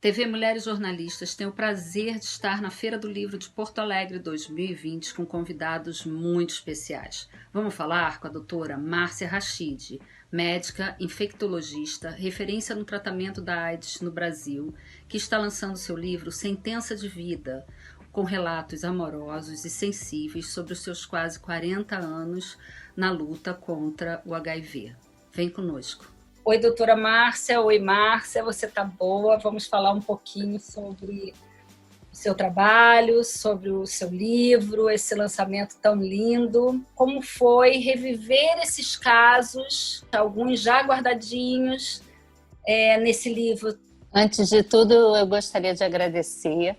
TV Mulheres Jornalistas tem o prazer de estar na Feira do Livro de Porto Alegre 2020 com convidados muito especiais. Vamos falar com a doutora Márcia Rachid, médica infectologista, referência no tratamento da AIDS no Brasil, que está lançando seu livro Sentença de Vida, com relatos amorosos e sensíveis sobre os seus quase 40 anos na luta contra o HIV. Vem conosco. Oi, doutora Márcia. Oi, Márcia. Você tá boa? Vamos falar um pouquinho sobre o seu trabalho, sobre o seu livro, esse lançamento tão lindo. Como foi reviver esses casos, alguns já guardadinhos, nesse livro? Antes de tudo, eu gostaria de agradecer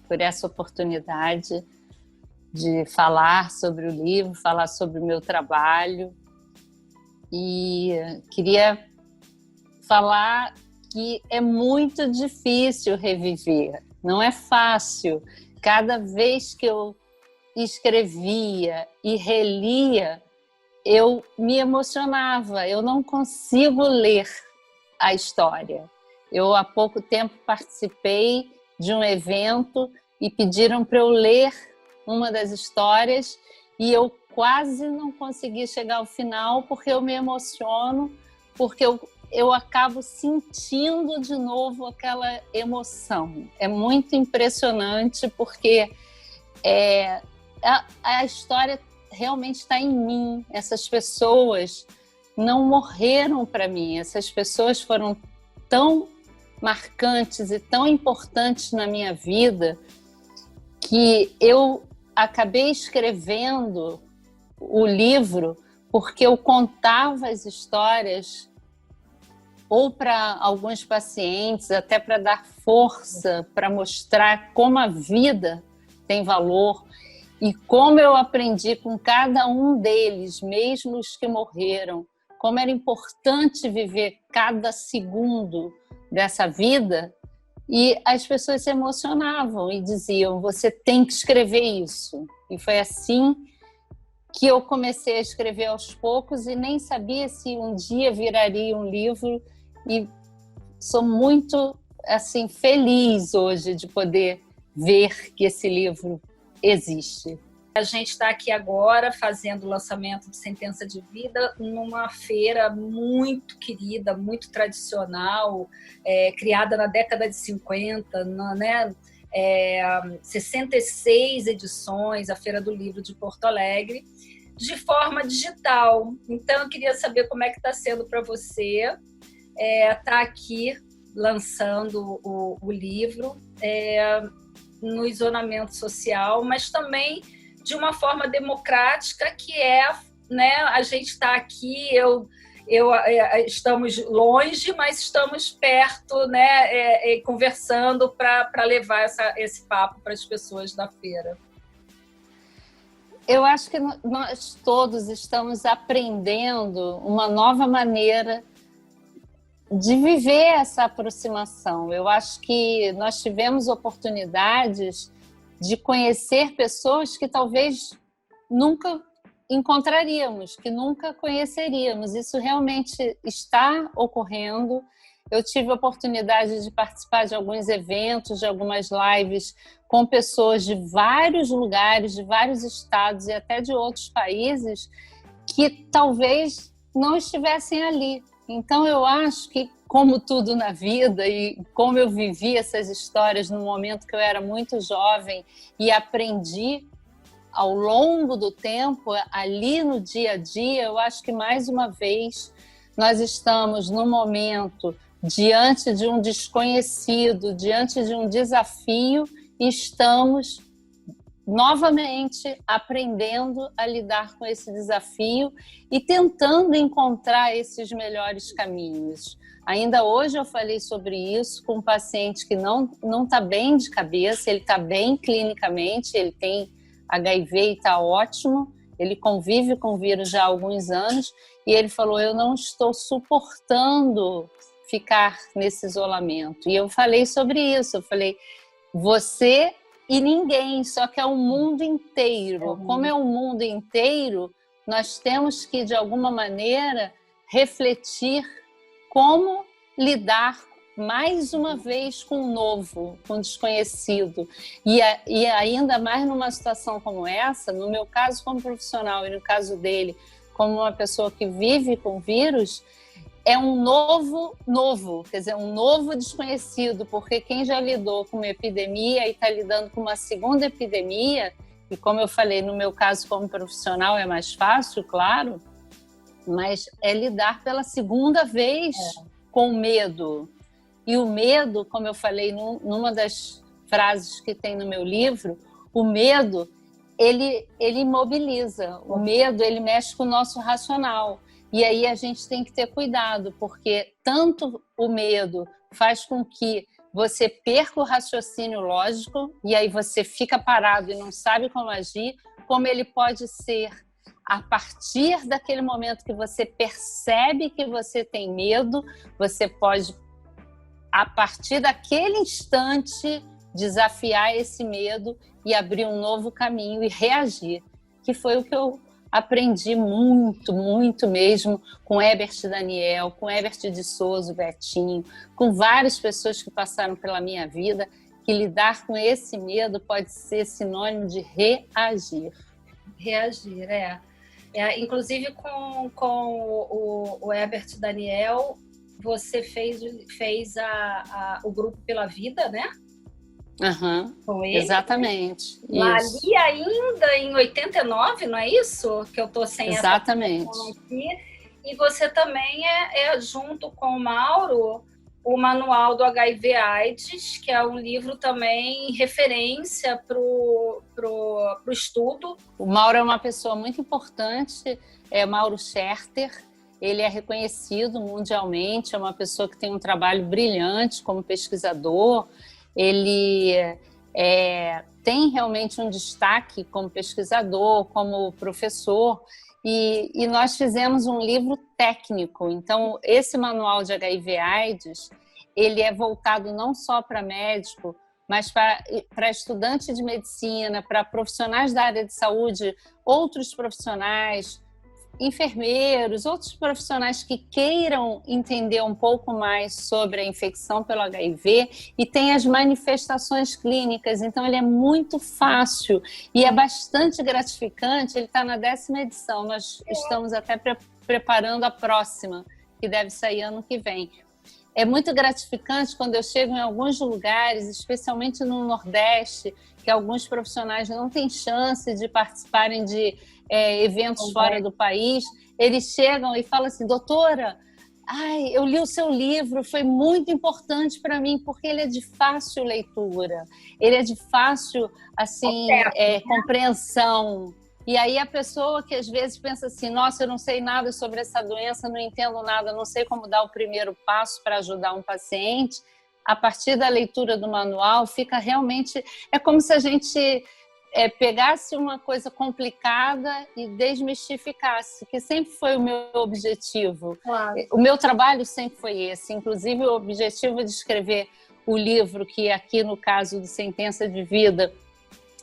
por essa oportunidade de falar sobre o livro, falar sobre o meu trabalho. E queria falar que é muito difícil reviver, não é fácil. Cada vez que eu escrevia e relia, eu me emocionava, eu não consigo ler a história. Eu, há pouco tempo, participei de um evento e pediram para eu ler uma das histórias e eu quase não consegui chegar ao final porque eu me emociono, porque eu acabo sentindo de novo aquela emoção. É muito impressionante porque a história realmente está em mim. Essas pessoas não morreram para mim, essas pessoas foram tão marcantes e tão importantes na minha vida que eu acabei escrevendo o livro porque eu contava as histórias ou para alguns pacientes, até para dar força, para mostrar como a vida tem valor e como eu aprendi com cada um deles, mesmo os que morreram, como era importante viver cada segundo dessa vida. E as pessoas se emocionavam e diziam, você tem que escrever isso. E foi assim que eu comecei a escrever aos poucos e nem sabia se um dia viraria um livro. E sou muito assim, feliz hoje de poder ver que esse livro existe. A gente está aqui agora fazendo o lançamento de Sentença de Vida numa feira muito querida, muito tradicional, criada na década de 50, né? 66 edições, a Feira do Livro de Porto Alegre, de forma digital. Então, eu queria saber como é que está sendo para você estar aqui lançando o livro no isolamento social, mas também de uma forma democrática, que né, a gente está aqui, estamos longe, mas estamos perto, né, conversando para levar esse papo para as pessoas da feira. Eu acho que nós todos estamos aprendendo uma nova maneira de viver essa aproximação. Eu acho que nós tivemos oportunidades de conhecer pessoas que talvez nunca encontraríamos, que nunca conheceríamos. Isso realmente está ocorrendo. Eu tive a oportunidade de participar de alguns eventos, de algumas lives com pessoas de vários lugares, de vários estados e até de outros países que talvez não estivessem ali. Então, eu acho que, como tudo na vida e como eu vivi essas histórias no momento que eu era muito jovem e aprendi ao longo do tempo, ali no dia a dia, eu acho que, mais uma vez, nós estamos num momento diante de um desconhecido, diante de um desafio, e estamos novamente aprendendo a lidar com esse desafio e tentando encontrar esses melhores caminhos. Ainda hoje eu falei sobre isso com um paciente que não está bem de cabeça, ele está bem clinicamente, ele tem HIV e está ótimo, ele convive com o vírus já há alguns anos, e ele falou, eu não estou suportando ficar nesse isolamento. E eu falei sobre isso, eu falei, você e ninguém, só que é o mundo inteiro. Como é o mundo inteiro, nós temos que, de alguma maneira, refletir como lidar mais uma vez com o novo, com o desconhecido. E ainda mais numa situação como essa, no meu caso como profissional e no caso dele como uma pessoa que vive com vírus, é um novo, quer dizer, um novo desconhecido, porque quem já lidou com uma epidemia e está lidando com uma segunda epidemia, e como eu falei, no meu caso como profissional é mais fácil, claro, mas é lidar pela segunda vez com medo. E o medo, como eu falei numa das frases que tem no meu livro, o medo, ele imobiliza. O medo, ele mexe com o nosso racional. E aí a gente tem que ter cuidado, porque tanto o medo faz com que você perca o raciocínio lógico, e aí você fica parado e não sabe como agir, como ele pode ser a partir daquele momento que você percebe que você tem medo, você pode, a partir daquele instante, desafiar esse medo e abrir um novo caminho e reagir, que foi o que eu aprendi muito mesmo com Herbert Daniel, com Herbert de Souza, o Betinho, com várias pessoas que passaram pela minha vida, que lidar com esse medo pode ser sinônimo de reagir. Reagir, inclusive com o Herbert Daniel, você fez o Grupo Pela Vida, né? Com ele. Exatamente. Lá ali ainda em 89, não é isso? Que eu estou sem exatamente. Essa aqui. E você também junto com o Mauro, o Manual do HIV/AIDS, que é um livro também referência para o estudo. O Mauro é uma pessoa muito importante, é Mauro Scherter. Ele é reconhecido mundialmente, é uma pessoa que tem um trabalho brilhante como pesquisador. Ele tem realmente um destaque como pesquisador, como professor, e nós fizemos um livro técnico. Então, esse manual de HIV/AIDS, ele é voltado não só para médico, mas para estudante de medicina, para profissionais da área de saúde, outros profissionais, enfermeiros, outros profissionais que queiram entender um pouco mais sobre a infecção pelo HIV e tem as manifestações clínicas. Então, ele é muito fácil e é bastante gratificante. Ele está na 10ª edição, nós estamos até preparando a próxima, que deve sair ano que vem. É muito gratificante quando eu chego em alguns lugares, especialmente no Nordeste, que alguns profissionais não têm chance de participarem de eventos fora do país. Eles chegam e falam assim: doutora, eu li o seu livro, foi muito importante para mim, porque ele é de fácil leitura, ele é de fácil compreensão. E aí a pessoa que às vezes pensa assim: nossa, eu não sei nada sobre essa doença, não entendo nada, não sei como dar o primeiro passo para ajudar um paciente, a partir da leitura do manual fica realmente... É como se a gente pegasse uma coisa complicada e desmistificasse, que sempre foi o meu objetivo. Claro. O meu trabalho sempre foi esse, inclusive o objetivo de escrever o livro, que aqui no caso do Sentença de Vida,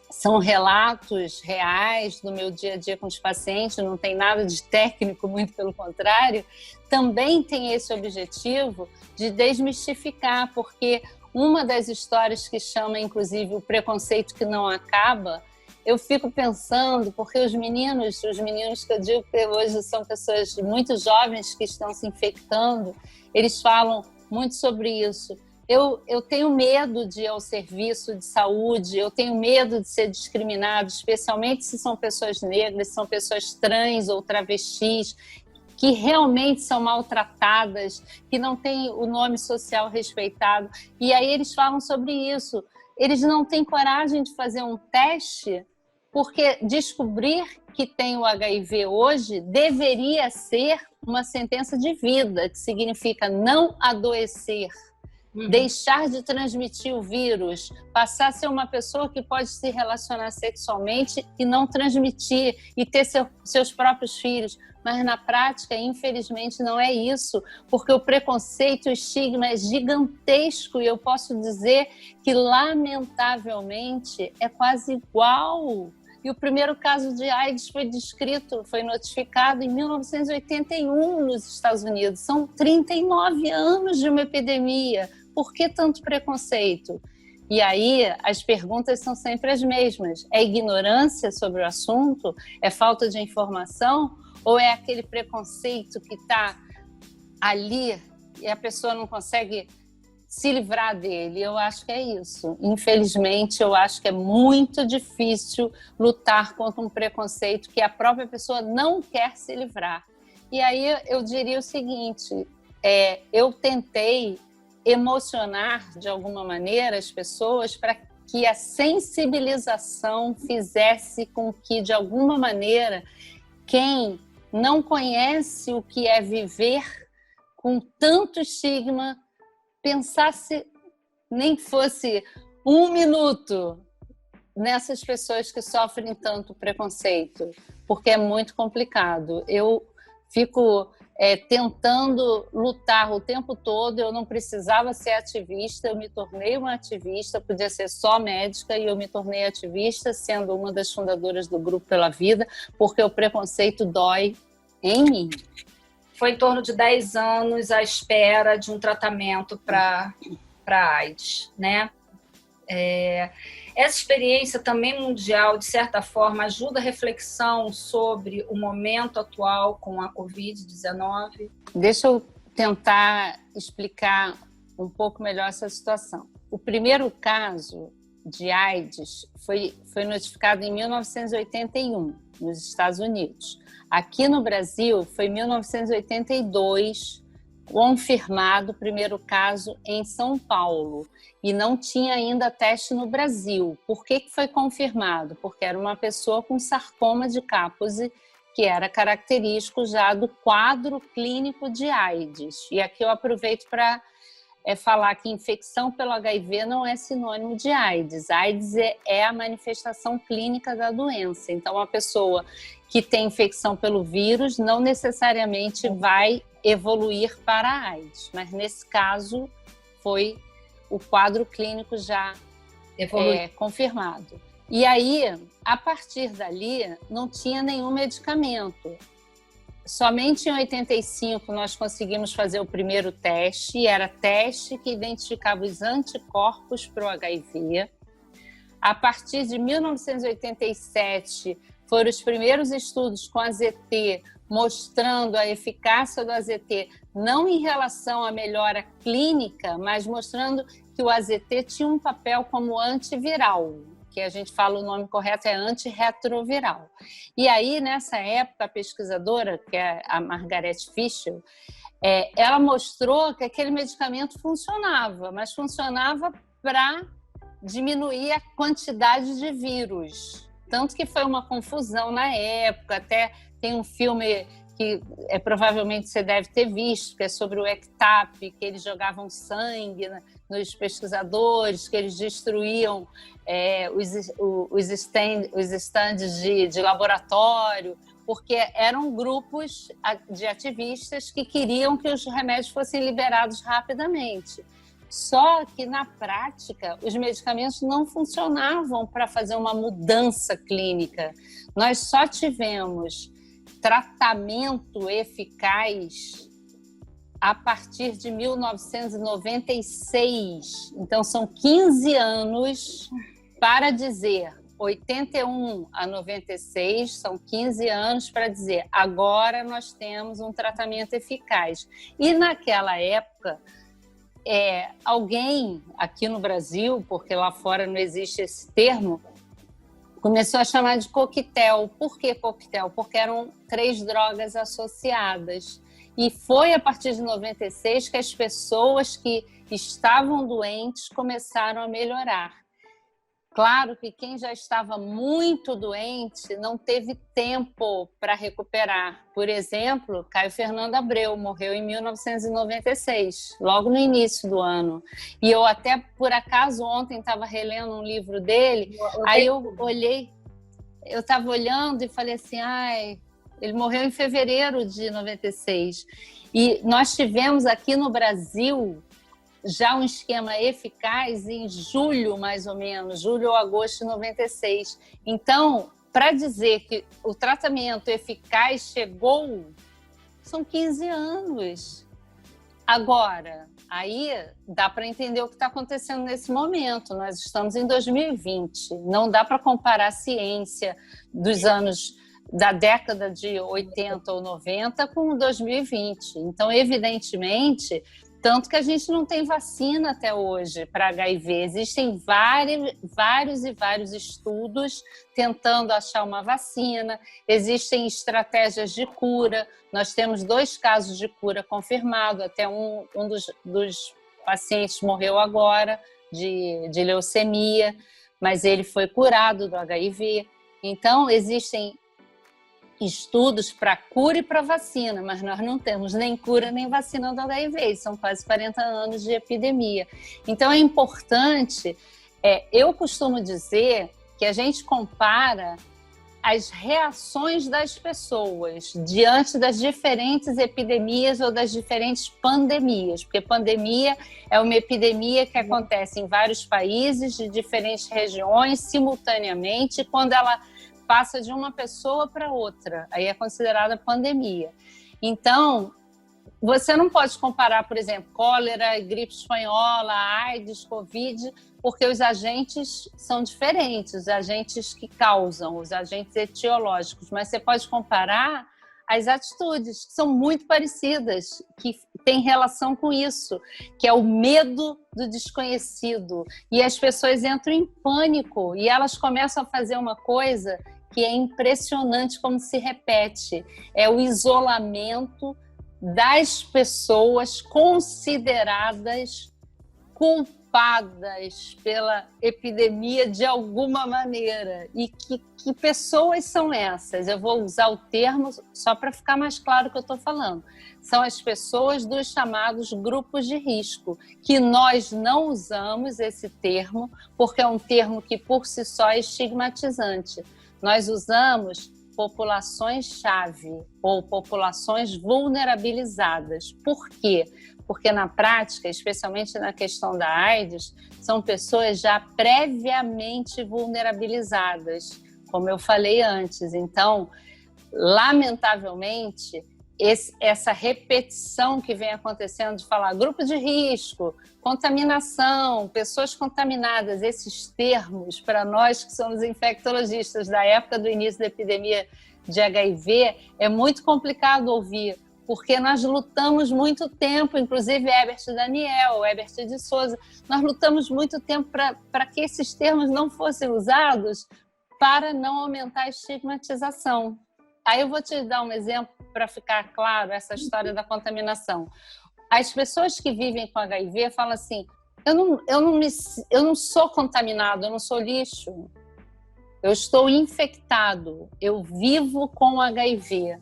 são relatos reais do meu dia a dia com os pacientes, não tem nada de técnico, muito pelo contrário, também tem esse objetivo de desmistificar, porque uma das histórias que chama, inclusive, o preconceito que não acaba, eu fico pensando, porque os meninos que eu digo que hoje são pessoas muito jovens que estão se infectando, eles falam muito sobre isso. Eu tenho medo de ir ao serviço de saúde, eu tenho medo de ser discriminado, especialmente se são pessoas negras, se são pessoas trans ou travestis, que realmente são maltratadas, que não têm o nome social respeitado. E aí eles falam sobre isso. Eles não têm coragem de fazer um teste, porque descobrir que tem o HIV hoje deveria ser uma sentença de vida, que significa não adoecer. Deixar de transmitir o vírus, passar a ser uma pessoa que pode se relacionar sexualmente e não transmitir, e ter seus próprios filhos. Mas na prática, infelizmente, não é isso, porque o preconceito, o estigma é gigantesco, e eu posso dizer que, lamentavelmente, é quase igual. E o primeiro caso de AIDS foi notificado em 1981 nos Estados Unidos. São 39 anos de uma epidemia. por que tanto preconceito? E aí as perguntas são sempre as mesmas. É ignorância sobre o assunto? É falta de informação? Ou é aquele preconceito que está ali e a pessoa não consegue se livrar dele? Eu acho que é isso. Infelizmente, eu acho que é muito difícil lutar contra um preconceito que a própria pessoa não quer se livrar. E aí eu diria o seguinte, eu tentei emocionar de alguma maneira as pessoas para que a sensibilização fizesse com que, de alguma maneira, quem não conhece o que é viver com tanto estigma, pensasse, nem que fosse 1 minuto, nessas pessoas que sofrem tanto preconceito, porque é muito complicado. Eu fico tentando lutar o tempo todo. Eu não precisava ser ativista, eu me tornei uma ativista, podia ser só médica, e eu me tornei ativista sendo uma das fundadoras do Grupo Pela Vida, porque o preconceito dói em mim. Foi em torno de 10 anos à espera de um tratamento para AIDS, né? Essa experiência também mundial, de certa forma, ajuda a reflexão sobre o momento atual com a Covid-19? Deixa eu tentar explicar um pouco melhor essa situação. O primeiro caso de AIDS foi notificado em 1981, nos Estados Unidos. Aqui no Brasil, foi em 1982, confirmado o primeiro caso em São Paulo. E não tinha ainda teste no Brasil. Por que foi confirmado? Porque era uma pessoa com sarcoma de Kaposi, que era característico já do quadro clínico de AIDS. E aqui eu aproveito para falar que infecção pelo HIV não é sinônimo de AIDS. AIDS é a manifestação clínica da doença. Então, a pessoa que tem infecção pelo vírus não necessariamente vai evoluir para a AIDS. Mas, nesse caso, foi o quadro clínico já confirmado. E aí, a partir dali, não tinha nenhum medicamento. Somente em 85 nós conseguimos fazer o primeiro teste, e era teste que identificava os anticorpos para o HIV. A partir de 1987, foram os primeiros estudos com AZT mostrando a eficácia do AZT, não em relação à melhora clínica, mas mostrando que o AZT tinha um papel como antiviral, que a gente fala o nome correto é antirretroviral. E aí, nessa época, a pesquisadora, que é a Margaret Fisher, ela mostrou que aquele medicamento funcionava, mas funcionava para diminuir a quantidade de vírus. Tanto que foi uma confusão na época, até tem um filme que provavelmente você deve ter visto, que é sobre o ECTAP, que eles jogavam sangue nos pesquisadores, que eles destruíam os estandes de laboratório, porque eram grupos de ativistas que queriam que os remédios fossem liberados rapidamente. Só que, na prática, os medicamentos não funcionavam para fazer uma mudança clínica. Nós só tivemos tratamento eficaz a partir de 1996. Então, são 15 anos para dizer, 81 a 96, são 15 anos para dizer, agora nós temos um tratamento eficaz. E naquela época, alguém aqui no Brasil, porque lá fora não existe esse termo, começou a chamar de coquetel. Por que coquetel? Porque eram 3 drogas associadas. E foi a partir de 96 que as pessoas que estavam doentes começaram a melhorar. Claro que quem já estava muito doente não teve tempo para recuperar. Por exemplo, Caio Fernando Abreu morreu em 1996, logo no início do ano. E eu até, por acaso, ontem estava relendo um livro dele, aí eu olhei, eu estava olhando e falei assim, ele morreu em fevereiro de 96. E nós tivemos aqui no Brasil já um esquema eficaz em julho, mais ou menos, julho ou agosto de 96. Então, para dizer que o tratamento eficaz chegou, são 15 anos. Agora, Aí dá para entender o que está acontecendo nesse momento. Nós estamos em 2020, não dá para comparar a ciência dos anos da década de 80 ou 90 com 2020. Então, evidentemente, tanto que a gente não tem vacina até hoje para HIV. Existem vários estudos tentando achar uma vacina, existem estratégias de cura. Nós temos 2 casos de cura confirmados, até um dos pacientes morreu agora de leucemia, mas ele foi curado do HIV. Então, existem estudos para cura e para vacina, mas nós não temos nem cura nem vacina do HIV, são quase 40 anos de epidemia. Então é importante, eu costumo dizer que a gente compara as reações das pessoas diante das diferentes epidemias ou das diferentes pandemias, porque pandemia é uma epidemia que acontece em vários países, de diferentes regiões, simultaneamente, quando ela passa de uma pessoa para outra, aí é considerada pandemia. Então, você não pode comparar, por exemplo, cólera, gripe espanhola, AIDS, Covid, porque os agentes são diferentes, os agentes que causam, os agentes etiológicos, mas você pode comparar as atitudes, que são muito parecidas, que têm relação com isso, que é o medo do desconhecido. E as pessoas entram em pânico e elas começam a fazer uma coisa que é impressionante como se repete, é o isolamento das pessoas consideradas culpadas pela epidemia de alguma maneira. E que pessoas são essas? Eu vou usar o termo só para ficar mais claro o que eu estou falando. São as pessoas dos chamados grupos de risco, que nós não usamos esse termo, porque é um termo que por si só é estigmatizante. Nós usamos populações-chave ou populações vulnerabilizadas. Por quê? Porque na prática, especialmente na questão da AIDS, são pessoas já previamente vulnerabilizadas, como eu falei antes. Então, lamentavelmente, essa repetição que vem acontecendo de falar grupo de risco, contaminação, pessoas contaminadas, esses termos, para nós que somos infectologistas da época do início da epidemia de HIV, é muito complicado ouvir, porque nós lutamos muito tempo, inclusive Herbert Daniel, Herbert de Souza, nós lutamos muito tempo para que esses termos não fossem usados para não aumentar a estigmatização. Aí eu vou te dar um exemplo para ficar claro essa história da contaminação. As pessoas que vivem com HIV falam assim, eu não sou contaminado, eu não sou lixo, eu estou infectado, eu vivo com HIV,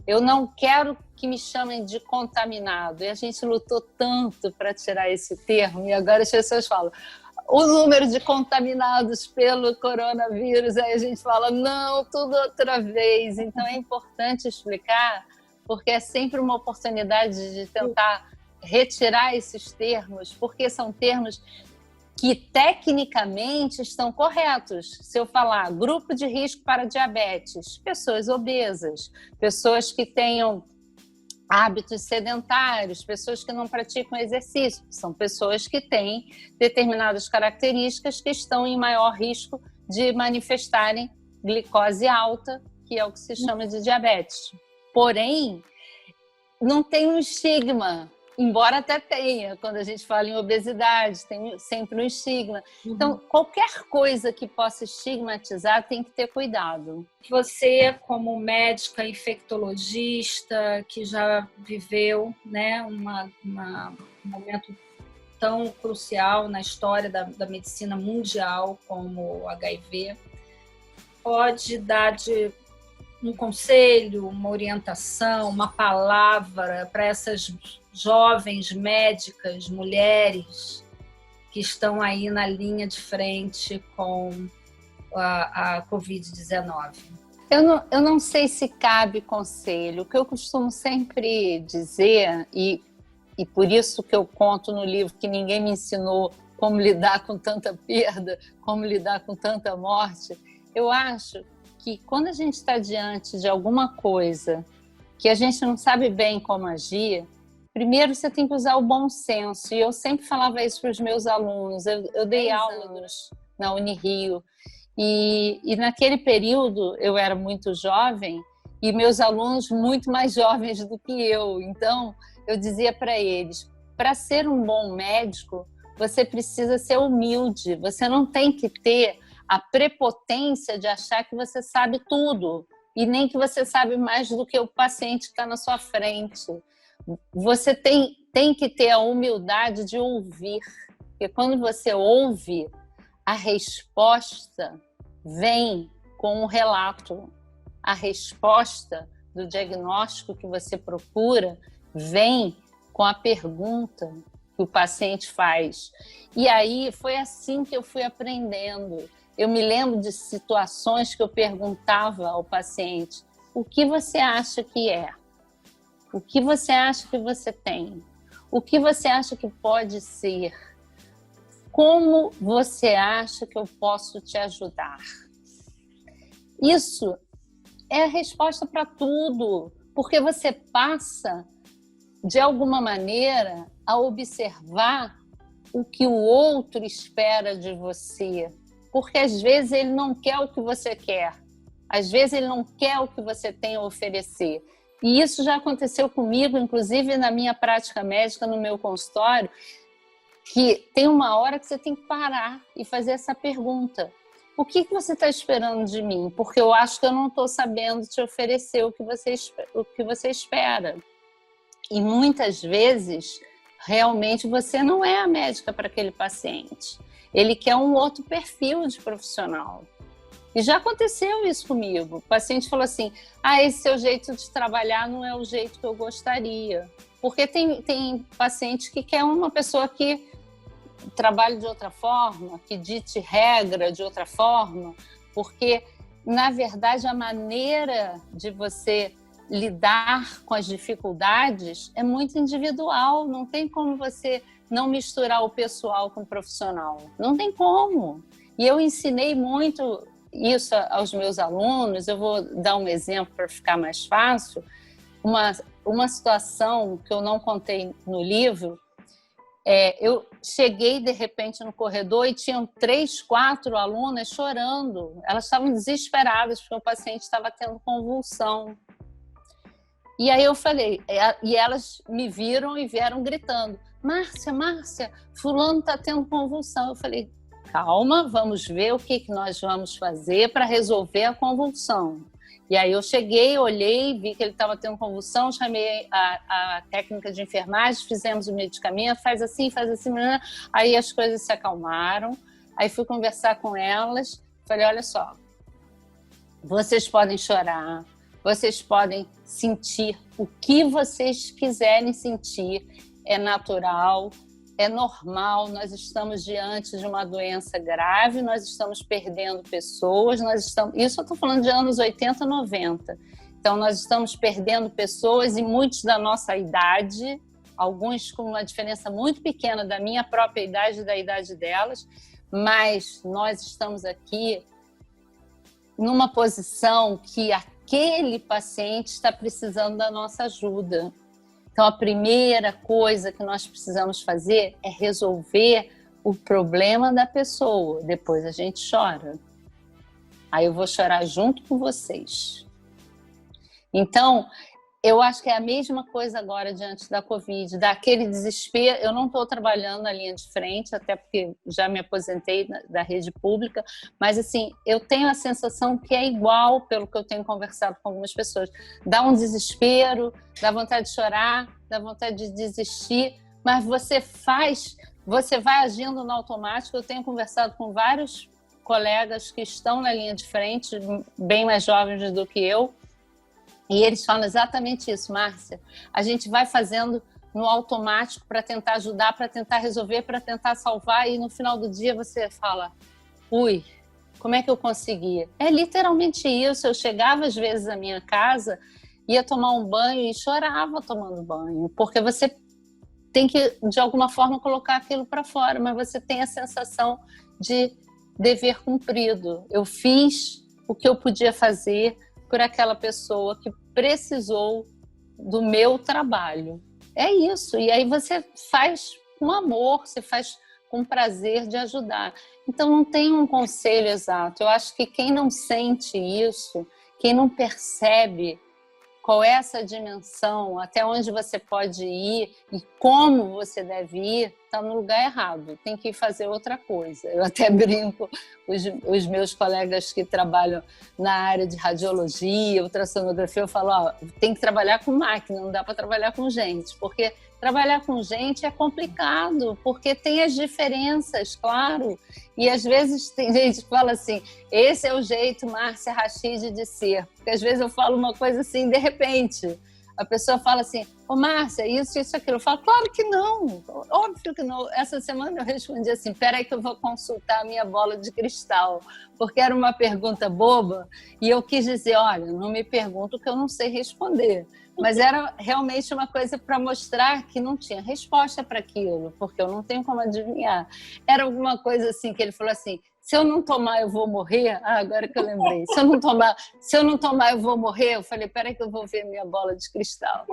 eu não quero que me chamem de contaminado. E a gente lutou tanto para tirar esse termo e agora as pessoas falam o número de contaminados pelo coronavírus, aí a gente fala, não, tudo outra vez. Então é importante explicar, porque é sempre uma oportunidade de tentar retirar esses termos, porque são termos que tecnicamente estão corretos. Se eu falar grupo de risco para diabetes, pessoas obesas, pessoas que tenham hábitos sedentários, pessoas que não praticam exercício, são pessoas que têm determinadas características que estão em maior risco de manifestarem glicose alta, que é o que se chama de diabetes. Porém, não tem um estigma, embora até tenha, quando a gente fala em obesidade, tem sempre um estigma. Então, qualquer coisa que possa estigmatizar tem que ter cuidado. Você, como médica infectologista, que já viveu, né, um momento tão crucial na história da medicina mundial como o HIV, pode dar um conselho, uma orientação, uma palavra para essas jovens médicas, mulheres que estão aí na linha de frente com a Covid-19? Eu não sei se cabe conselho. O que eu costumo sempre dizer, e por isso que eu conto no livro que ninguém me ensinou como lidar com tanta perda, como lidar com tanta morte, eu acho que quando a gente está diante de alguma coisa que a gente não sabe bem como agir, Primeiro, você tem que usar o bom senso. E eu sempre falava isso para os meus alunos. Eu dei aula na Unirio. E naquele período, eu era muito jovem e meus alunos muito mais jovens do que eu. Então, eu dizia para eles, para ser um bom médico, você precisa ser humilde. Você não tem que ter a prepotência de achar que você sabe tudo e nem que você sabe mais do que o paciente que está na sua frente. Você tem que ter a humildade de ouvir, porque quando você ouve, a resposta vem com um relato. A resposta do diagnóstico que você procura vem com a pergunta que o paciente faz. E aí foi assim que eu fui aprendendo. Eu me lembro de situações que eu perguntava ao paciente: o que você acha que é? O que você acha que você tem? O que você acha que pode ser? Como você acha que eu posso te ajudar? Isso é a resposta para tudo, porque você passa, de alguma maneira, a observar o que o outro espera de você. Porque às vezes ele não quer o que você quer, às vezes ele não quer o que você tem a oferecer. E isso já aconteceu comigo, inclusive na minha prática médica, no meu consultório, que tem uma hora que você tem que parar e fazer essa pergunta: o que você está esperando de mim? Porque eu acho que eu não estou sabendo te oferecer o que você espera. E muitas vezes, realmente, você não é a médica para aquele paciente. Ele quer um outro perfil de profissional. E já aconteceu isso comigo. O paciente falou assim: esse seu jeito de trabalhar não é o jeito que eu gostaria. Porque tem paciente que quer uma pessoa que trabalhe de outra forma, que dite regra de outra forma, porque, na verdade, a maneira de você lidar com as dificuldades é muito individual. Não tem como você não misturar o pessoal com o profissional. Não tem como. E eu ensinei muito isso aos meus alunos. Eu vou dar um exemplo para ficar mais fácil. Uma situação que eu não contei no livro, eu cheguei de repente no corredor e tinham 3, 4 alunas chorando. Elas estavam desesperadas porque o paciente estava tendo convulsão. E aí eu falei, e elas me viram e vieram gritando: Márcia, fulano está tendo convulsão. Eu falei: calma, vamos ver o que nós vamos fazer para resolver a convulsão. E aí eu cheguei, olhei, vi que ele estava tendo convulsão, chamei a técnica de enfermagem, fizemos o medicamento, faz assim, aí as coisas se acalmaram. Aí fui conversar com elas, falei: olha só, vocês podem chorar, vocês podem sentir o que vocês quiserem sentir, é natural, é normal. Nós estamos diante de uma doença grave, nós estamos perdendo pessoas, isso eu estou falando de anos 80, 90. Então, nós estamos perdendo pessoas e muitos da nossa idade, alguns com uma diferença muito pequena da minha própria idade e da idade delas, mas nós estamos aqui numa posição que aquele paciente está precisando da nossa ajuda. Então, a primeira coisa que nós precisamos fazer é resolver o problema da pessoa. Depois a gente chora. Aí eu vou chorar junto com vocês. Então, eu acho que é a mesma coisa agora diante da Covid, daquele desespero. Eu não estou trabalhando na linha de frente, até porque já me aposentei da rede pública, mas assim, eu tenho a sensação que é igual, pelo que eu tenho conversado com algumas pessoas. Dá um desespero, dá vontade de chorar, dá vontade de desistir, mas você vai agindo no automático. Eu tenho conversado com vários colegas que estão na linha de frente, bem mais jovens do que eu, e eles falam exatamente isso: Márcia, a gente vai fazendo no automático para tentar ajudar, para tentar resolver, para tentar salvar, e no final do dia você fala: ui, como é que eu consegui? É literalmente isso. Eu chegava às vezes à minha casa, ia tomar um banho e chorava tomando banho, porque você tem que, de alguma forma, colocar aquilo para fora, mas você tem a sensação de dever cumprido. Eu fiz o que eu podia fazer por aquela pessoa que precisou do meu trabalho. é isso. E aí você faz com amor, você faz com prazer de ajudar. Então não tem um conselho exato. Eu acho que quem não sente isso, quem não percebe qual é essa dimensão, até onde você pode ir e como você deve ir, está no lugar errado. Tem que fazer outra coisa. Eu até brinco, os meus colegas que trabalham na área de radiologia, ultrassonografia, eu falo, ó, tem que trabalhar com máquina, não dá para trabalhar com gente, porque trabalhar com gente é complicado, porque tem as diferenças, claro. E às vezes tem gente que fala assim, esse é o jeito Márcia Rachid de ser. Porque às vezes eu falo uma coisa assim, de repente, a pessoa fala assim, ô Márcia, isso, aquilo. Eu falo, claro que não, óbvio que não. Essa semana eu respondi assim, peraí que eu vou consultar a minha bola de cristal, porque era uma pergunta boba e eu quis dizer, olha, não me pergunta o que eu não sei responder. Mas era realmente uma coisa para mostrar que não tinha resposta para aquilo, porque eu não tenho como adivinhar. Era alguma coisa assim que ele falou assim, se eu não tomar eu vou morrer? Ah, agora que eu lembrei. Se eu não tomar eu vou morrer? Eu falei, peraí que eu vou ver minha bola de cristal.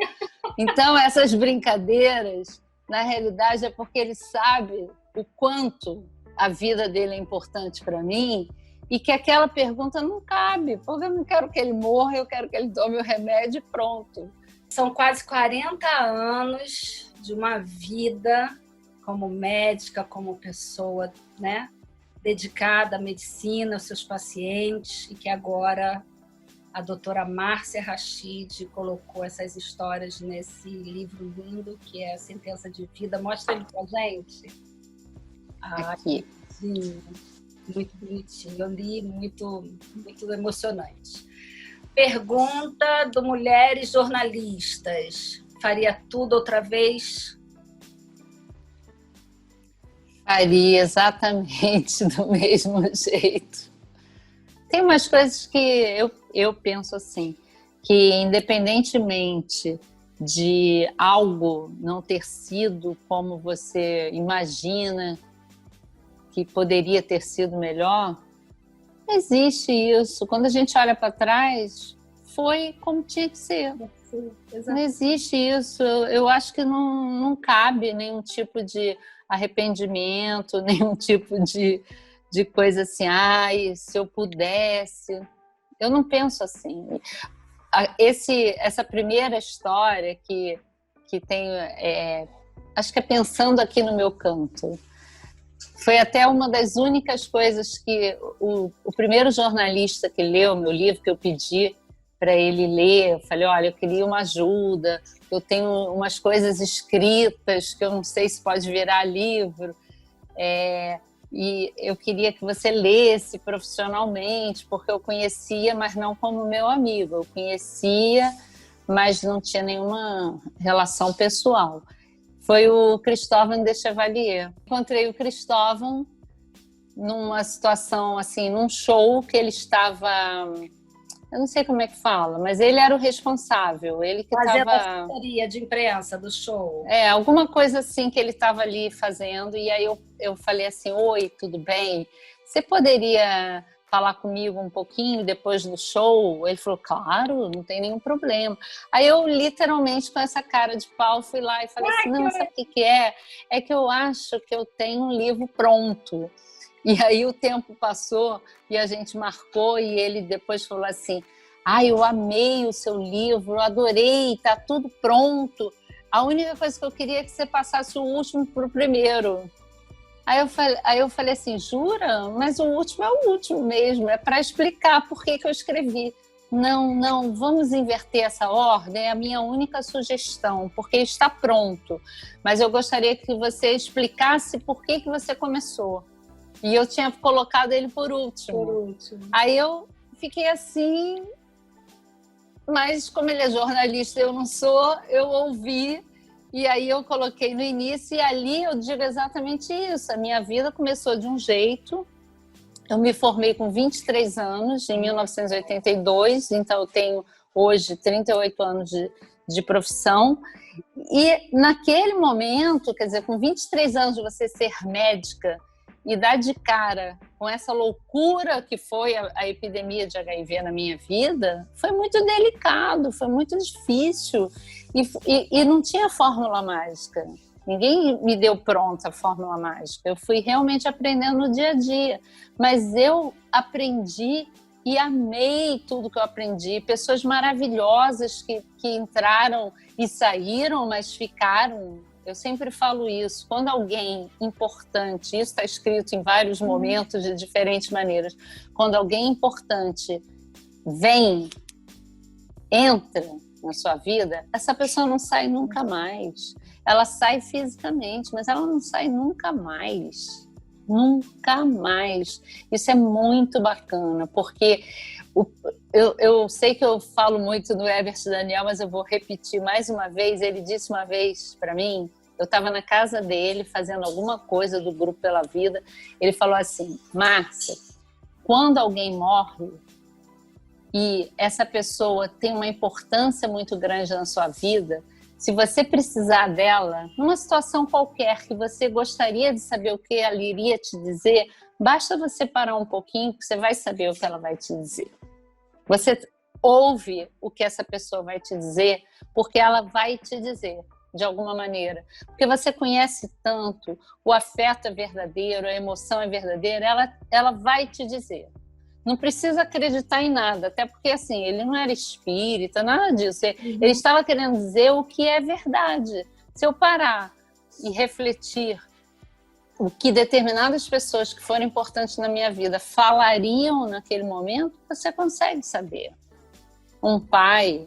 Então essas brincadeiras, na realidade é porque ele sabe o quanto a vida dele é importante para mim e que aquela pergunta não cabe, porque eu não quero que ele morra, eu quero que ele tome o remédio e pronto. São quase 40 anos de uma vida como médica, como pessoa, né, dedicada à medicina, aos seus pacientes, e que agora a doutora Márcia Rachid colocou essas histórias nesse livro lindo, que é A Sentença de Vida. Mostra ele pra gente. Aqui. Sim, muito bonitinho. Eu li, muito emocionante. Pergunta do Mulheres Jornalistas. Faria tudo outra vez? Faria exatamente do mesmo jeito. Tem umas coisas que eu penso assim, que independentemente de algo não ter sido como você imagina que poderia ter sido melhor, não existe isso. Quando a gente olha para trás, foi como tinha que ser. Sim, não existe isso. Eu acho que não cabe nenhum tipo de arrependimento, nenhum tipo de coisa assim, ai, se eu pudesse. Eu não penso assim. Essa primeira história que tem, acho que é Pensando Aqui no Meu Canto, foi até uma das únicas coisas que o primeiro jornalista que leu meu livro, que eu pedi para ele ler, eu falei, olha, eu queria uma ajuda, eu tenho umas coisas escritas que eu não sei se pode virar livro, e eu queria que você lesse profissionalmente, porque eu conhecia, mas não como meu amigo, eu conhecia, mas não tinha nenhuma relação pessoal. Foi o Cristóvão de Chevalier. Encontrei o Cristóvão numa situação, assim, num show que ele estava... Eu não sei como é que fala, mas ele era o responsável. Ele que fazendo estava... a assessoria de imprensa do show. Alguma coisa assim que ele estava ali fazendo. E aí eu falei assim, oi, tudo bem? Você poderia falar comigo um pouquinho depois do show? Ele falou, claro, não tem nenhum problema. Aí eu, literalmente, com essa cara de pau, fui lá e falei assim, não, sabe o que é? É que eu acho que eu tenho um livro pronto. E aí o tempo passou e a gente marcou e ele depois falou assim, eu amei o seu livro, eu adorei, tá tudo pronto. A única coisa que eu queria é que você passasse o último para o primeiro. Aí eu falei assim, jura? Mas o último é o último mesmo, é para explicar por que eu escrevi. Não, vamos inverter essa ordem, é a minha única sugestão, porque está pronto. Mas eu gostaria que você explicasse por que você começou. E eu tinha colocado ele por último. Aí eu fiquei assim, mas como ele é jornalista, eu não sou, eu ouvi. E aí eu coloquei no início e ali eu digo exatamente isso. A minha vida começou de um jeito. Eu me formei com 23 anos, em 1982, então eu tenho hoje 38 anos de profissão. E naquele momento, quer dizer, com 23 anos de você ser médica e dar de cara com essa loucura que foi a epidemia de HIV na minha vida, foi muito delicado, foi muito difícil. E não tinha fórmula mágica. Ninguém me deu pronta a fórmula mágica. Eu fui realmente aprendendo no dia a dia. Mas eu aprendi e amei tudo que eu aprendi. Pessoas maravilhosas que entraram e saíram, mas ficaram. Eu sempre falo isso. Quando alguém importante, isso está escrito em vários momentos de diferentes maneiras, quando alguém importante vem, entra na sua vida, essa pessoa não sai nunca mais. Ela sai fisicamente, mas ela não sai nunca mais. Nunca mais. Isso é muito bacana, porque eu sei que eu falo muito do Herbert Daniel, mas eu vou repetir mais uma vez. Ele disse uma vez para mim, eu estava na casa dele fazendo alguma coisa do Grupo Pela Vida, ele falou assim: Márcia, quando alguém morre e essa pessoa tem uma importância muito grande na sua vida, se você precisar dela, numa situação qualquer que você gostaria de saber o que ela iria te dizer, basta você parar um pouquinho que você vai saber o que ela vai te dizer. Você ouve o que essa pessoa vai te dizer, porque ela vai te dizer, de alguma maneira. Porque você conhece tanto, o afeto é verdadeiro, a emoção é verdadeira, ela vai te dizer. Não precisa acreditar em nada, até porque assim, ele não era espírita, nada disso. Ele estava querendo dizer o que é verdade. Se eu parar e refletir o que determinadas pessoas que foram importantes na minha vida falariam naquele momento, você consegue saber. Um pai,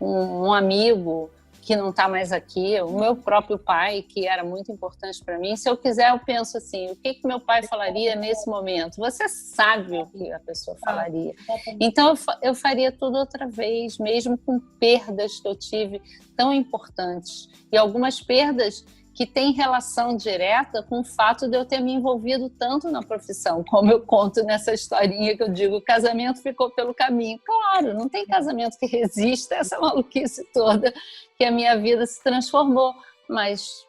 um amigo que não está mais aqui, o meu próprio pai, que era muito importante para mim. Se eu quiser, eu penso assim, o que meu pai falaria nesse momento? Você sabe o que a pessoa falaria. Então, eu faria tudo outra vez, mesmo com perdas que eu tive tão importantes. E algumas perdas que têm relação direta com o fato de eu ter me envolvido tanto na profissão, como eu conto nessa historinha que eu digo, o casamento ficou pelo caminho. Claro, não tem casamento que resista a essa maluquice toda que a minha vida se transformou, mas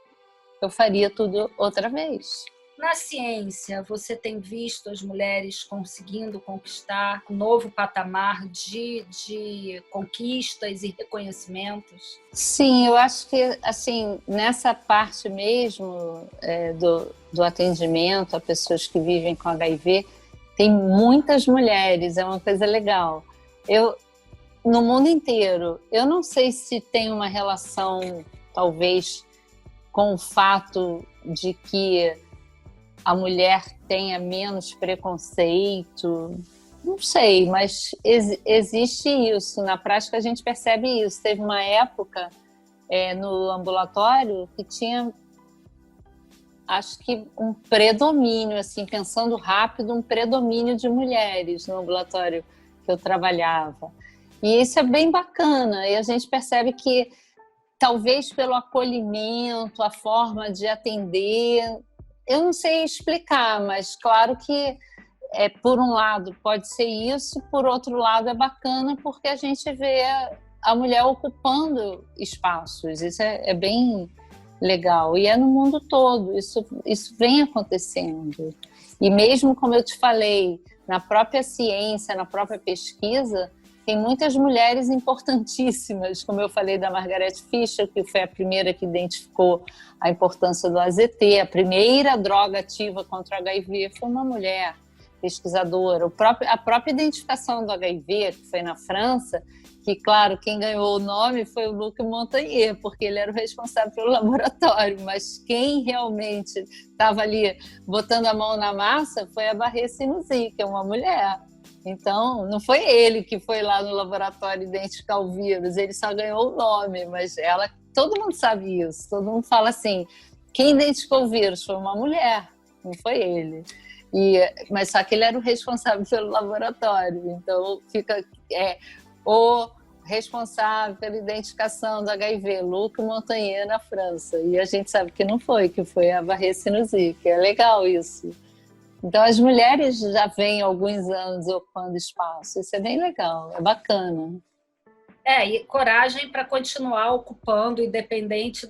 eu faria tudo outra vez. Na ciência, você tem visto as mulheres conseguindo conquistar um novo patamar de conquistas e reconhecimentos? Sim, eu acho que assim, nessa parte mesmo do atendimento a pessoas que vivem com HIV, tem muitas mulheres, é uma coisa legal. No mundo inteiro, eu não sei se tem uma relação, talvez, com o fato de que a mulher tenha menos preconceito, não sei, mas existe isso. Na prática, a gente percebe isso. Teve uma época no ambulatório que tinha, acho que um predomínio, assim, pensando rápido, um predomínio de mulheres no ambulatório que eu trabalhava. E isso é bem bacana. E a gente percebe que, talvez pelo acolhimento, a forma de atender, eu não sei explicar, mas claro que, por um lado, pode ser isso, por outro lado, é bacana porque a gente vê a mulher ocupando espaços. Isso é bem legal. E é no mundo todo, isso vem acontecendo. E mesmo, como eu te falei, na própria ciência, na própria pesquisa, tem muitas mulheres importantíssimas, como eu falei da Margaret Fisher, que foi a primeira que identificou a importância do AZT, a primeira droga ativa contra o HIV foi uma mulher pesquisadora. A própria identificação do HIV, que foi na França, que, claro, quem ganhou o nome foi o Luc Montagnier, porque ele era o responsável pelo laboratório, mas quem realmente estava ali botando a mão na massa foi a Barré Sinoussi, que é uma mulher. Então, não foi ele que foi lá no laboratório identificar o vírus, ele só ganhou o nome, mas todo mundo sabe isso, todo mundo fala assim, quem identificou o vírus foi uma mulher, não foi ele. Mas só que ele era o responsável pelo laboratório, então fica o responsável pela identificação do HIV, Luc Montagnier, na França, e a gente sabe que não foi, que foi a Barré Sinoussi, que é legal isso. Então, as mulheres já vêm há alguns anos ocupando espaço. Isso é bem legal, é bacana. E coragem para continuar ocupando, independente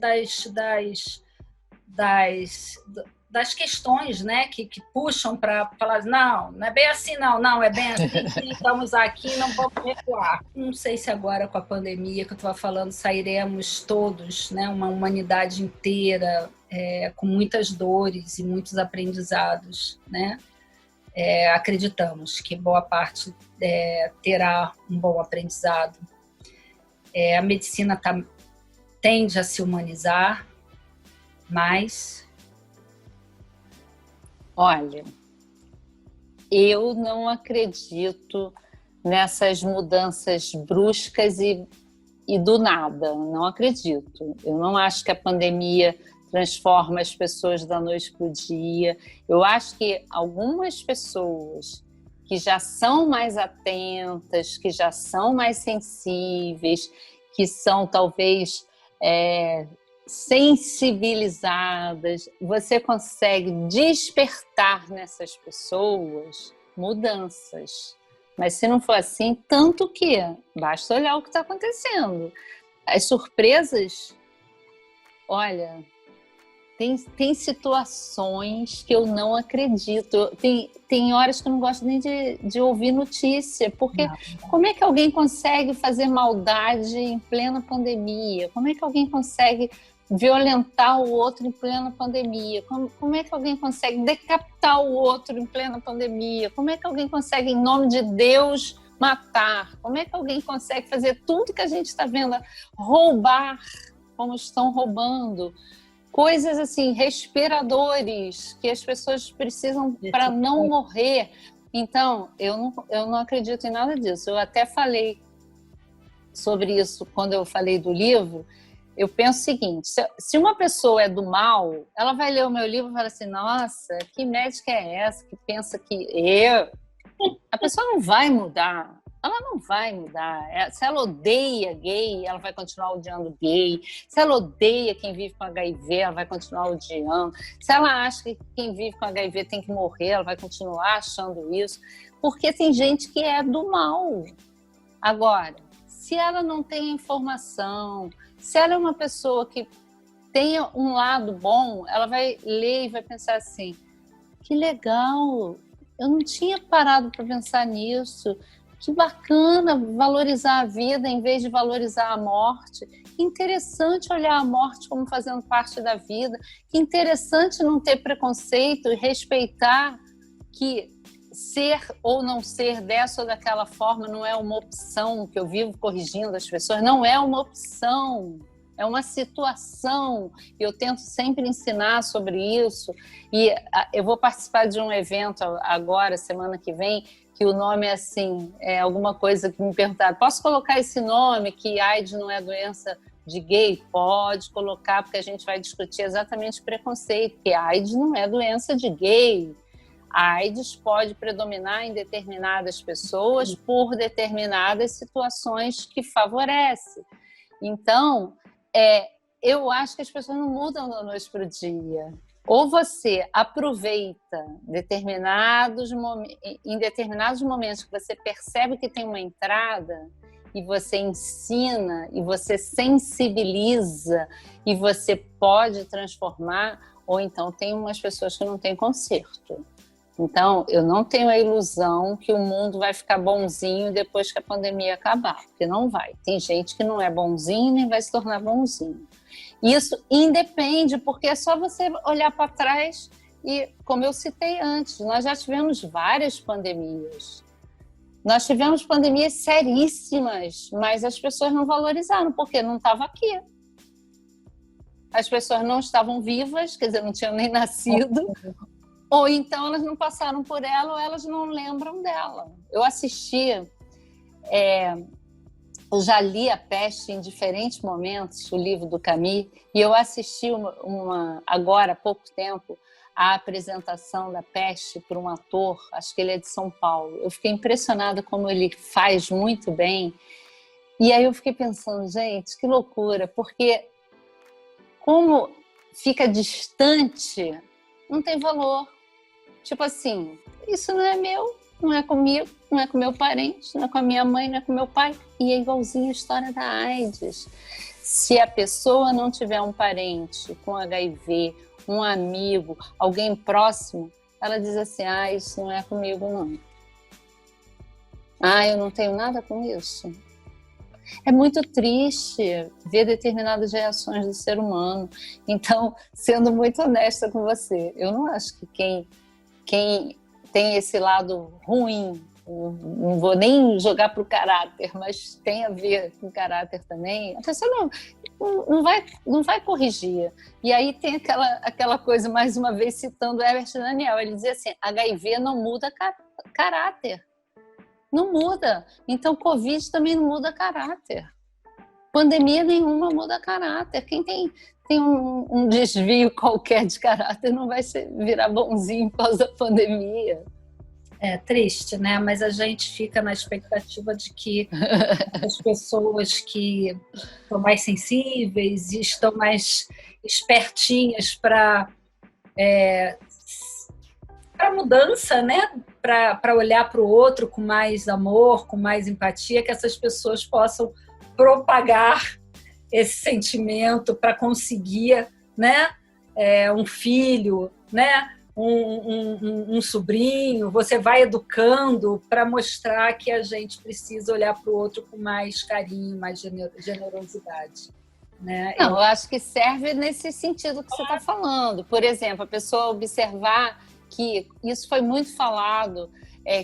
das questões, né, que puxam para falar, não é bem assim, não é bem assim, estamos aqui, não vamos recuar. Não sei se agora com a pandemia que eu estava falando, sairemos todos, né, uma humanidade inteira, com muitas dores e muitos aprendizados, né? Acreditamos que boa parte terá um bom aprendizado. A medicina tende a se humanizar, mas... Olha, eu não acredito nessas mudanças bruscas e do nada, não acredito. Eu não acho que a pandemia transforma as pessoas da noite para o dia. Eu acho que algumas pessoas que já são mais atentas, que já são mais sensíveis, que são talvez sensibilizadas, você consegue despertar nessas pessoas mudanças. Mas se não for assim, tanto que basta olhar o que está acontecendo. As surpresas, olha, tem situações que eu não acredito. Tem horas que eu não gosto nem de ouvir notícia, porque como é que alguém consegue fazer maldade em plena pandemia? Como é que alguém consegue violentar o outro em plena pandemia? Como é que alguém consegue decapitar o outro em plena pandemia? Como é que alguém consegue, em nome de Deus, matar? Como é que alguém consegue fazer tudo que a gente está vendo, roubar como estão roubando? Coisas assim, respiradores, que as pessoas precisam para não morrer. Então, eu não acredito em nada disso. Eu até falei sobre isso quando eu falei do livro. Eu penso o seguinte, se uma pessoa é do mal, ela vai ler o meu livro e fala assim, nossa, que médica é essa que pensa que eu... A pessoa não vai mudar. Ela não vai mudar. Se ela odeia gay, ela vai continuar odiando gay. Se ela odeia quem vive com HIV, ela vai continuar odiando. Se ela acha que quem vive com HIV tem que morrer, ela vai continuar achando isso. Porque tem gente que é do mal. Agora, se ela não tem informação, se ela é uma pessoa que tem um lado bom, ela vai ler e vai pensar assim, que legal, eu não tinha parado para pensar nisso. Que bacana valorizar a vida em vez de valorizar a morte. Que interessante olhar a morte como fazendo parte da vida. Que interessante não ter preconceito e respeitar que ser ou não ser dessa ou daquela forma não é uma opção, que eu vivo corrigindo as pessoas, não é uma opção. É uma situação, e eu tento sempre ensinar sobre isso. E eu vou participar de um evento agora, semana que vem, que o nome é assim, alguma coisa que me perguntaram, posso colocar esse nome, que AIDS não é doença de gay? Pode colocar, porque a gente vai discutir exatamente preconceito, porque AIDS não é doença de gay. A AIDS pode predominar em determinadas pessoas por determinadas situações que favorecem. Então, eu acho que as pessoas não mudam da noite para o dia. Ou você aproveita em determinados momentos que você percebe que tem uma entrada e você ensina e você sensibiliza e você pode transformar, ou então tem umas pessoas que não têm conserto. Então, eu não tenho a ilusão que o mundo vai ficar bonzinho depois que a pandemia acabar, porque não vai. Tem gente que não é bonzinho nem vai se tornar bonzinho. Isso independe, porque é só você olhar para trás e, como eu citei antes, nós já tivemos várias pandemias. Nós tivemos pandemias seríssimas, mas as pessoas não valorizaram, porque não estava aqui. As pessoas não estavam vivas, quer dizer, não tinham nem nascido, ou então elas não passaram por ela, ou elas não lembram dela. Eu eu já li A Peste em diferentes momentos, o livro do Camus, e eu assisti agora, há pouco tempo, a apresentação da Peste por um ator, acho que ele é de São Paulo. Eu fiquei impressionada como ele faz muito bem. E aí eu fiquei pensando, gente, que loucura, porque como fica distante, não tem valor. Tipo assim, isso não é meu, não é comigo, não é com meu parente, não é com a minha mãe, não é com meu pai. E é igualzinho a história da AIDS. Se a pessoa não tiver um parente com HIV um amigo, alguém próximo, ela diz assim, isso não é comigo não. Eu não tenho nada com isso. É muito triste ver determinadas reações do ser humano. Então, sendo muito honesta com você, eu não acho que quem tem esse lado ruim, não vou nem jogar para o caráter, mas tem a ver com o caráter também, a pessoa não vai corrigir. E aí tem aquela coisa, mais uma vez citando Herbert Daniel, ele dizia assim, HIV não muda caráter. Não muda. Então, Covid também não muda caráter. Pandemia nenhuma muda caráter. Quem tem um desvio qualquer de caráter não vai virar bonzinho por causa da pandemia. É triste, né? Mas a gente fica na expectativa de que as pessoas que estão mais sensíveis e estão mais espertinhas para mudança, né? Para olhar para o outro com mais amor, com mais empatia, que essas pessoas possam propagar esse sentimento para conseguir, né? Um filho, né? Um sobrinho, você vai educando para mostrar que a gente precisa olhar para o outro com mais carinho, mais generosidade. Né? Não, eu acho que serve nesse sentido que você está falando. Por exemplo, a pessoa observar que isso foi muito falado,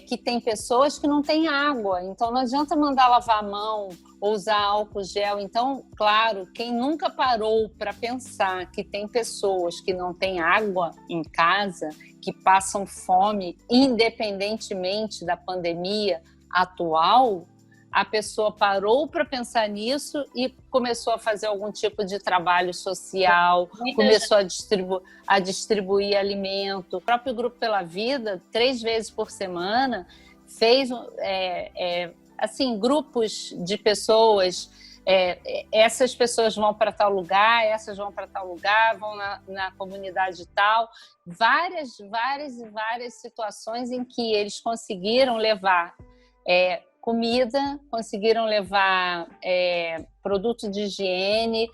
que tem pessoas que não têm água, então não adianta mandar lavar a mão ou usar álcool gel. Então, claro, quem nunca parou para pensar que tem pessoas que não têm água em casa, que passam fome, independentemente da pandemia atual, a pessoa parou para pensar nisso e começou a fazer algum tipo de trabalho social, começou a distribuir alimento. O próprio Grupo Pela Vida, 3 vezes por semana, fez assim, grupos de pessoas. Essas pessoas vão para tal lugar, essas vão para tal lugar, vão na comunidade tal. Várias situações em que eles conseguiram levar comida, conseguiram levar produto de higiene,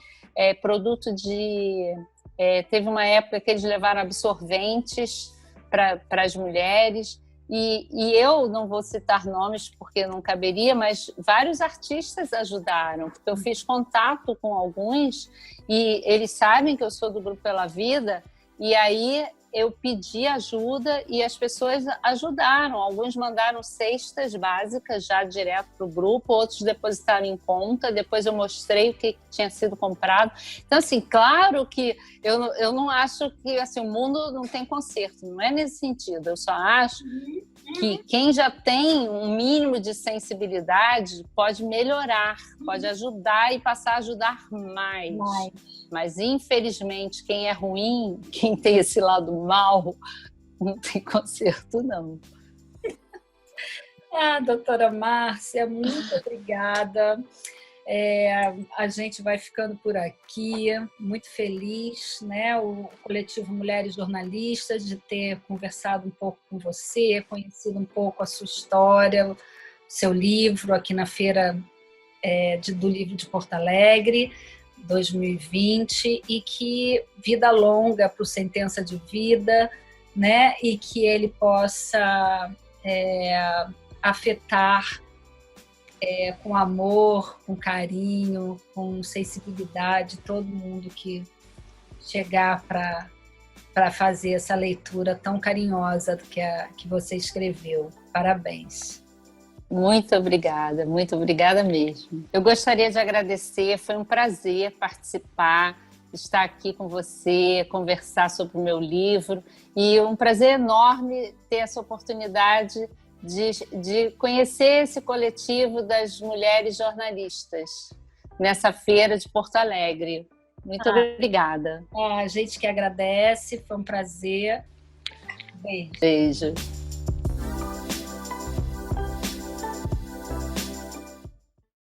teve uma época que eles levaram absorventes para as mulheres, e eu não vou citar nomes porque não caberia, mas vários artistas ajudaram, porque eu fiz contato com alguns e eles sabem que eu sou do Grupo Pela Vida, e aí eu pedi ajuda e as pessoas ajudaram. Alguns mandaram cestas básicas já direto para o grupo, outros depositaram em conta, depois eu mostrei o que tinha sido comprado. Então, assim, claro que eu não acho que assim, o mundo não tem conserto, não é nesse sentido. Eu só acho que quem já tem um mínimo de sensibilidade pode melhorar, pode ajudar e passar a ajudar mais. Mas, infelizmente, quem é ruim, quem tem esse lado mal, não tem conserto, não. Doutora Márcia, muito obrigada. A gente vai ficando por aqui, muito feliz, né? O Coletivo Mulheres Jornalistas, de ter conversado um pouco com você, conhecido um pouco a sua história, o seu livro aqui na Feira do Livro de Porto Alegre, 2020, e que vida longa para o Sentença de Vida, né? E que ele possa afetar com amor, com carinho, com sensibilidade, todo mundo que chegar para fazer essa leitura tão carinhosa que você escreveu. Parabéns. Muito obrigada mesmo. Eu gostaria de agradecer, foi um prazer participar, estar aqui com você, conversar sobre o meu livro, e um prazer enorme ter essa oportunidade de conhecer esse coletivo das mulheres jornalistas nessa feira de Porto Alegre. Muito obrigada. A gente que agradece, foi um prazer. Beijo. Beijo.